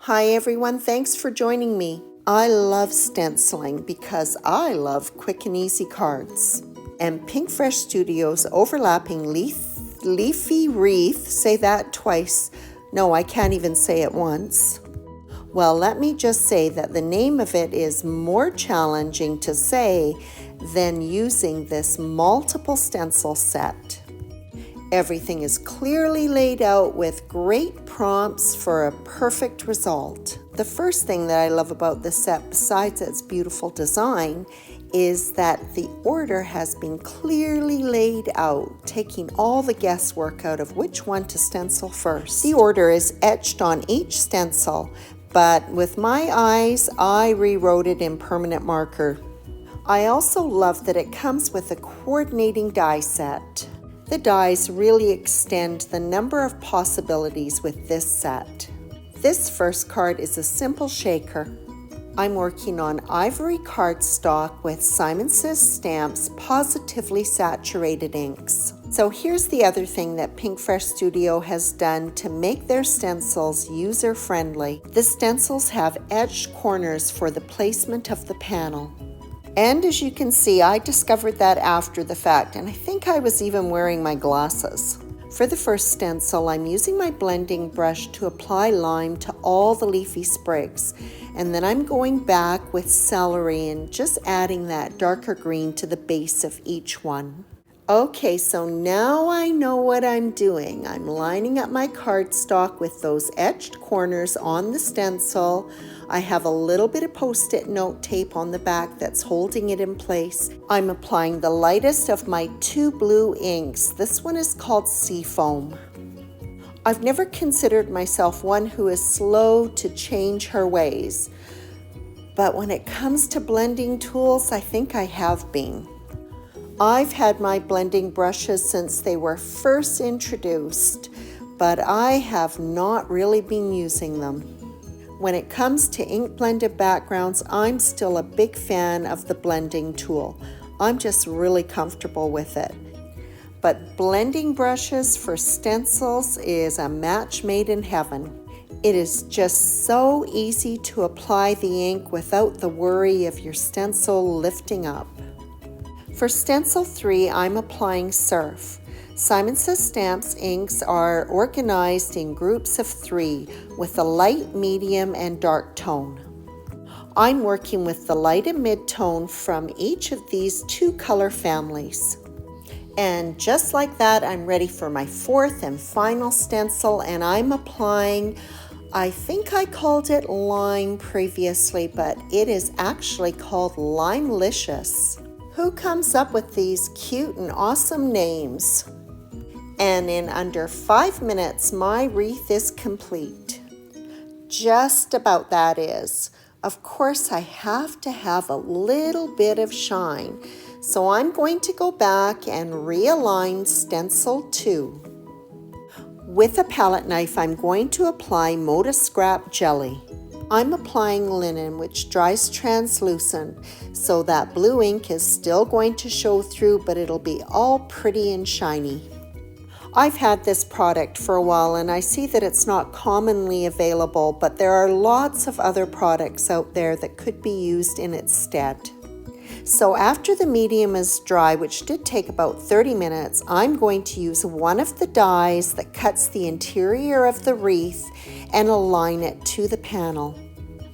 Hi everyone, thanks for joining me. I love stenciling because I love quick and easy cards. And Pinkfresh Studios overlapping Leafy Wreath, say that twice. No, I can't even say it once. Well, let me just say that the name of it is more challenging to say than using this multiple stencil set. Everything is clearly laid out with great prompts for a perfect result. The first thing that I love about this set, besides its beautiful design, is that the order has been clearly laid out, taking all the guesswork out of which one to stencil first. The order is etched on each stencil, but with my eyes, I rewrote it in permanent marker. I also love that it comes with a coordinating die set. The dies really extend the number of possibilities with this set. This first card is a simple shaker. I'm working on ivory cardstock with Simon Says Stamps Positively Saturated inks. So here's the other thing that Pinkfresh Studio has done to make their stencils user-friendly. The stencils have edged corners for the placement of the panel. And as you can see, I discovered that after the fact, and I think I was even wearing my glasses. For the first stencil, I'm using my blending brush to apply lime to all the leafy sprigs, and then I'm going back with celery and just adding that darker green to the base of each one. Okay, so now I know what I'm doing. I'm lining up my cardstock with those etched corners on the stencil. I have a little bit of Post-it note tape on the back that's holding it in place. I'm applying the lightest of my two blue inks. This one is called Seafoam. I've never considered myself one who is slow to change her ways, but when it comes to blending tools, I think I have been. I've had my blending brushes since they were first introduced, but I have not really been using them. When it comes to ink blended backgrounds, I'm still a big fan of the blending tool. I'm just really comfortable with it. But blending brushes for stencils is a match made in heaven. It is just so easy to apply the ink without the worry of your stencil lifting up. For stencil 3, I'm applying Surf. Simon Says Stamps inks are organized in groups of 3 with a light, medium, and dark tone. I'm working with the light and mid tone from each of these 2 color families. And just like that, I'm ready for my 4th and final stencil, and I'm applying, I think I called it Lime previously, but it is actually called Limelicious. Who comes up with these cute and awesome names? And in under 5 minutes, my wreath is complete. Just about, that is. Of course, I have to have a little bit of shine, so I'm going to go back and realign stencil 2. With a palette knife, I'm going to apply Moda Scrap Jelly. I'm applying linen, which dries translucent, so that blue ink is still going to show through, but it'll be all pretty and shiny. I've had this product for a while and I see that it's not commonly available, but there are lots of other products out there that could be used in its stead. So after the medium is dry, which did take about 30 minutes, I'm going to use one of the dies that cuts the interior of the wreath and align it to the panel.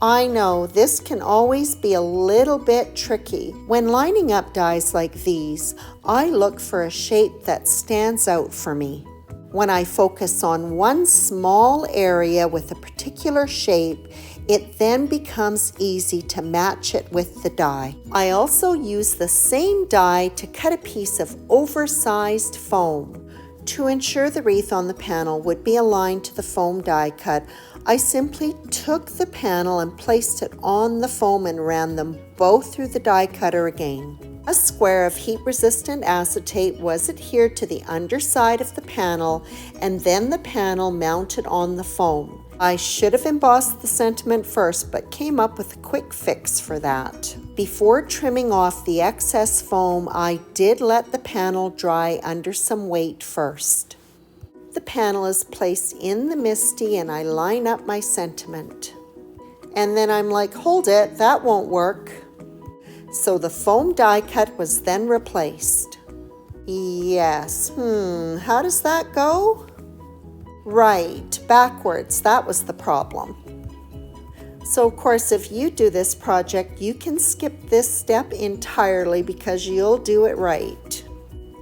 I know this can always be a little bit tricky. When lining up dies like these, I look for a shape that stands out for me. When I focus on one small area with a particular shape, it then becomes easy to match it with the die. I also use the same die to cut a piece of oversized foam. To ensure the wreath on the panel would be aligned to the foam die cut, I simply took the panel and placed it on the foam and ran them both through the die cutter again. A square of heat-resistant acetate was adhered to the underside of the panel, and then the panel mounted on the foam. I should have embossed the sentiment first, but came up with a quick fix for that. Before trimming off the excess foam, I did let the panel dry under some weight first. The panel is placed in the MISTI and I line up my sentiment. And then I'm like, hold it, that won't work. So the foam die cut was then replaced. Yes, how does that go? Right, backwards, that was the problem. So of course, if you do this project, you can skip this step entirely because you'll do it right.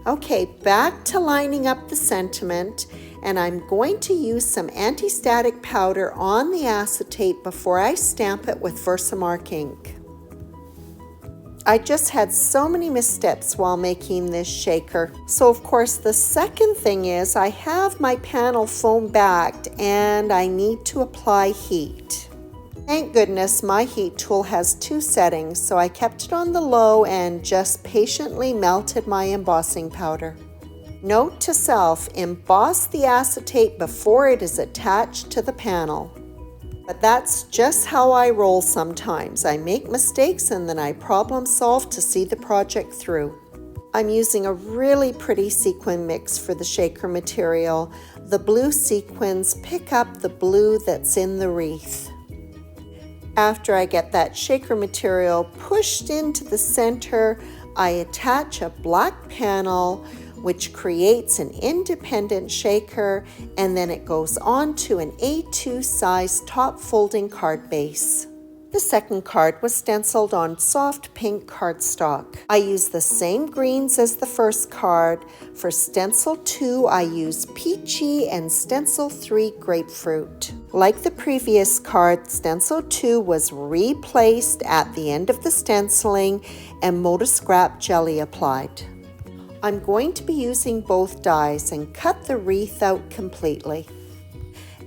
Okay, back to lining up the sentiment, and I'm going to use some anti-static powder on the acetate before I stamp it with Versamark ink. I just had so many missteps while making this shaker. So of course the second thing is I have my panel foam backed and I need to apply heat. Thank goodness my heat tool has 2 settings, so I kept it on the low and just patiently melted my embossing powder. Note to self, emboss the acetate before it is attached to the panel. But that's just how I roll sometimes. I make mistakes and then I problem solve to see the project through. I'm using a really pretty sequin mix for the shaker material. The blue sequins pick up the blue that's in the wreath. After I get that shaker material pushed into the center, I attach a black panel which creates an independent shaker, and then it goes onto an A2 size top folding card base. The second card was stenciled on soft pink cardstock. I use the same greens as the first card. For stencil 2, I use peachy and stencil 3 grapefruit. Like the previous card, stencil 2 was replaced at the end of the stenciling and Moda Scrap jelly applied. I'm going to be using both dies and cut the wreath out completely.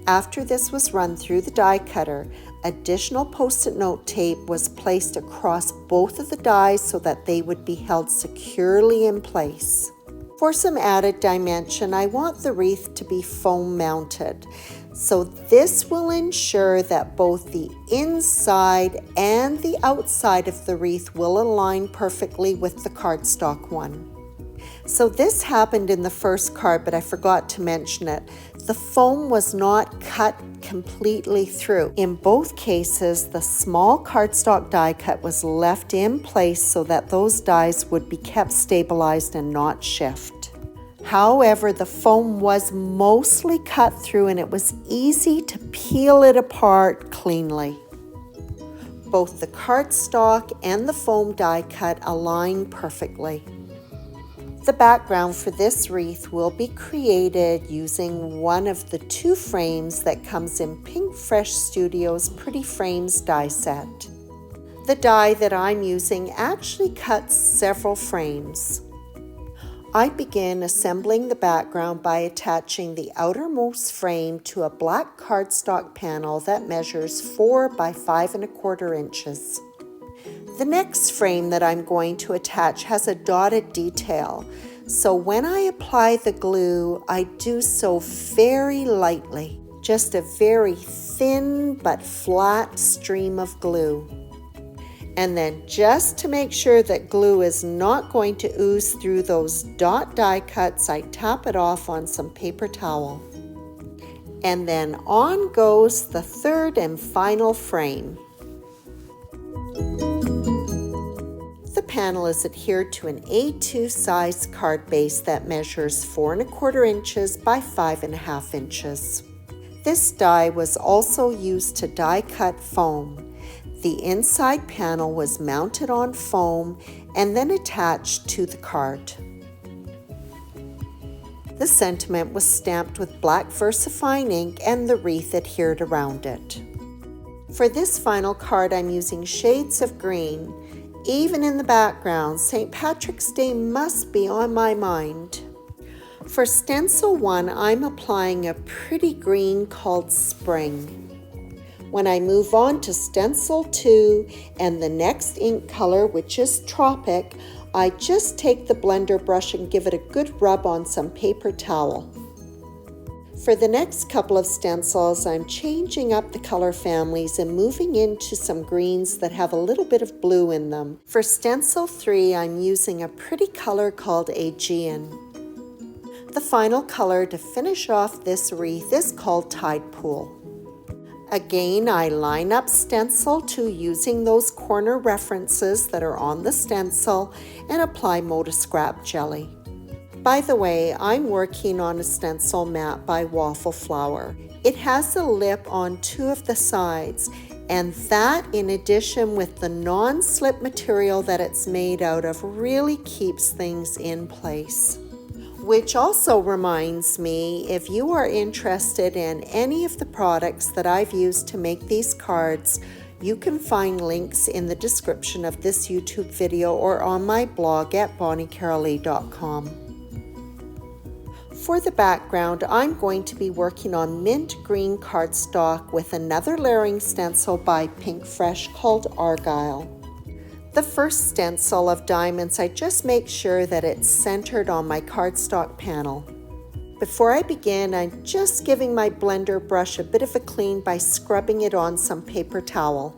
After this was run through the die cutter, additional Post-it note tape was placed across both of the dies so that they would be held securely in place. For some added dimension, I want the wreath to be foam mounted. So this will ensure that both the inside and the outside of the wreath will align perfectly with the cardstock one. So this happened in the first card, but I forgot to mention it. The foam was not cut completely through. In both cases, the small cardstock die cut was left in place so that those dies would be kept stabilized and not shift. However, the foam was mostly cut through and it was easy to peel it apart cleanly. Both the cardstock and the foam die cut align perfectly. The background for this wreath will be created using one of the 2 frames that comes in Pinkfresh Studios Pretty Frames die set. The die that I'm using actually cuts several frames. I begin assembling the background by attaching the outermost frame to a black cardstock panel that measures 4 by 5 1/4 inches. The next frame that I'm going to attach has a dotted detail, so when I apply the glue, I do so very lightly, just a very thin but flat stream of glue. And then just to make sure that glue is not going to ooze through those dot die cuts, I tap it off on some paper towel. And then on goes the third and final frame. The panel is adhered to an A2 size card base that measures 4 1/4 inches by 5 1/2 inches. This die was also used to die cut foam. The inside panel was mounted on foam and then attached to the card. The sentiment was stamped with black VersaFine ink and the wreath adhered around it. For this final card, I'm using shades of green. Even in the background, St. Patrick's Day must be on my mind. For stencil 1, I'm applying a pretty green called Spring. When I move on to stencil 2 and the next ink color, which is Tropic, I just take the blender brush and give it a good rub on some paper towel. For the next couple of stencils, I'm changing up the color families and moving into some greens that have a little bit of blue in them. For stencil 3, I'm using a pretty color called Aegean. The final color to finish off this wreath is called Tide Pool. Again, I line up stencil to using those corner references that are on the stencil and apply Moda Scrap Jelly. By the way, I'm working on a stencil mat by Waffle Flower. It has a lip on 2 of the sides, and that, in addition with the non-slip material that it's made out of, really keeps things in place. Which also reminds me, if you are interested in any of the products that I've used to make these cards, you can find links in the description of this YouTube video or on my blog at bonniecarolee.com. For the background, I'm going to be working on mint green cardstock with another layering stencil by Pinkfresh called Argyle. The first stencil of diamonds, I just make sure that it's centered on my cardstock panel. Before I begin, I'm just giving my blender brush a bit of a clean by scrubbing it on some paper towel.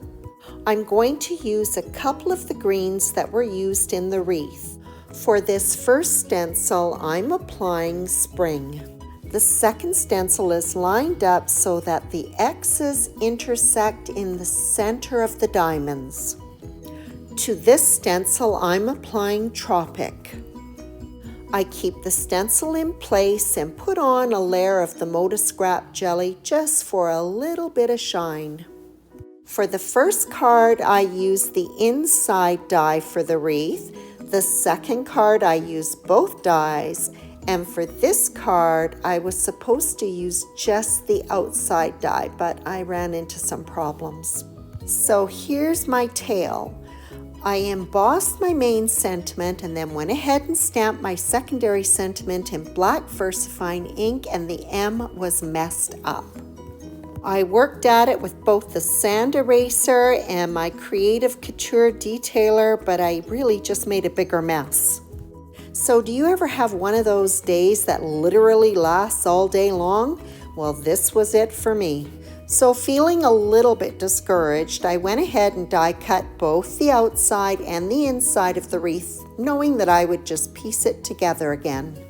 I'm going to use a couple of the greens that were used in the wreath. For this first stencil, I'm applying Spring. The second stencil is lined up so that the X's intersect in the center of the diamonds. To this stencil, I'm applying Tropic. I keep the stencil in place and put on a layer of the Moda Scrap Jelly just for a little bit of shine. For the first card, I used the inside die for the wreath. The second card, I used both dies. And for this card, I was supposed to use just the outside die, but I ran into some problems. So here's my tail. I embossed my main sentiment and then went ahead and stamped my secondary sentiment in black VersaFine ink, and the M was messed up. I worked at it with both the sand eraser and my Creative Couture detailer, but I really just made a bigger mess. So do you ever have one of those days that literally lasts all day long? Well, this was it for me. So feeling a little bit discouraged, I went ahead and die cut both the outside and the inside of the wreath, knowing that I would just piece it together again.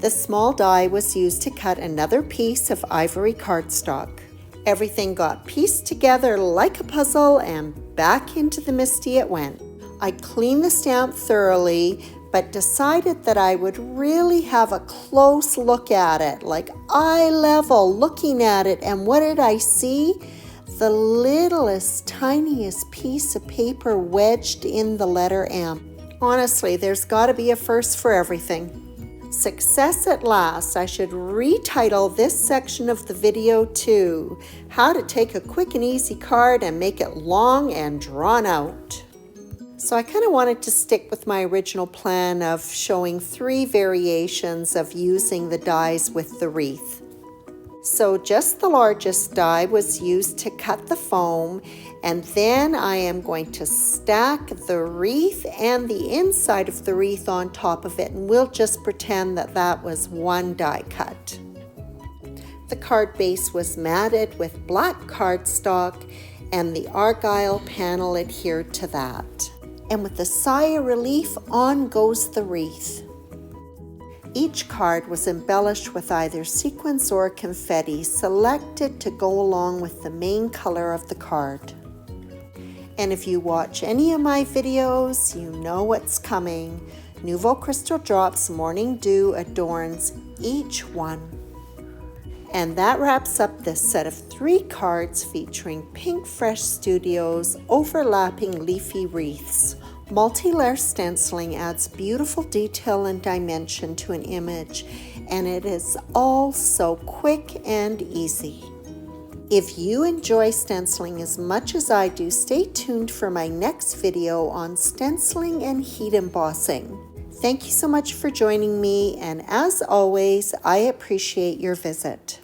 The small die was used to cut another piece of ivory cardstock. Everything got pieced together like a puzzle and back into the MISTI it went. I cleaned the stamp thoroughly, but decided that I would really have a close look at it, like eye level looking at it. And what did I see? The littlest, tiniest piece of paper wedged in the letter M. Honestly, there's got to be a first for everything. Success at last. I should retitle this section of the video to How to Take a Quick and Easy Card and Make It Long and Drawn Out. So I kind of wanted to stick with my original plan of showing 3 variations of using the dies with the wreath. So just the largest die was used to cut the foam, and then I am going to stack the wreath and the inside of the wreath on top of it, and we'll just pretend that that was one die cut. The card base was matted with black cardstock, and the Argyle panel adhered to that. And with a sigh of relief, on goes the wreath. Each card was embellished with either sequins or confetti selected to go along with the main color of the card. And if you watch any of my videos, you know what's coming. Nouveau Crystal Drops Morning Dew adorns each one. And that wraps up this set of 3 cards featuring Pinkfresh Studios overlapping leafy wreaths. Multi-layer stenciling adds beautiful detail and dimension to an image, and it is all so quick and easy. If you enjoy stenciling as much as I do, stay tuned for my next video on stenciling and heat embossing. Thank you so much for joining me, and as always, I appreciate your visit.